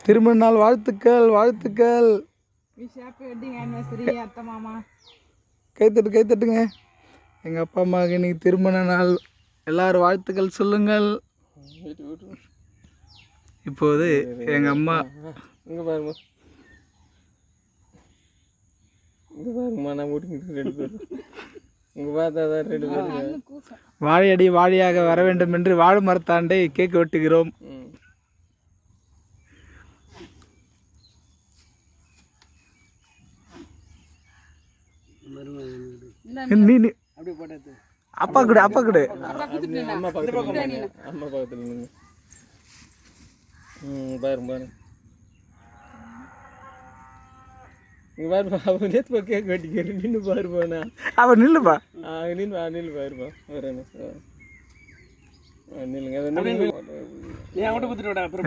திருமண நாள் வாழ்த்துக்கள் வாழ்த்துக்கள். கைத்தட்டுங்க. எங்கள் அப்பா அம்மாவுக்கு இன்னைக்கு திருமண நாள், எல்லாரும் வாழ்த்துக்கள் சொல்லுங்கள். இப்போது எங்கள் அம்மா இங்கே பாருமா நான் ஓட்டிக்கிட்டு 2 பேர் இங்கே பார்த்தா தான் 2 பேர் வாழையடி வாழையாக வர வேண்டும் என்று வாழை மரத்தாண்டை கேக் வெட்டுகிறோம். நீ அப்பா கூட அம்மா பக்கத்தில் நின்று பாரு இங்கே பாருப்பா. அவன் நேற்று கேக் வெட்டிக்கிறேன் நின்று பாருப்பாண்ணா. அவன் நில்லுப்பா. நில்லு பாருப்பா. வரேன் நில்லுங்க. நீ அவன்கிட்ட கொடுத்துட்டு விட அப்புறம்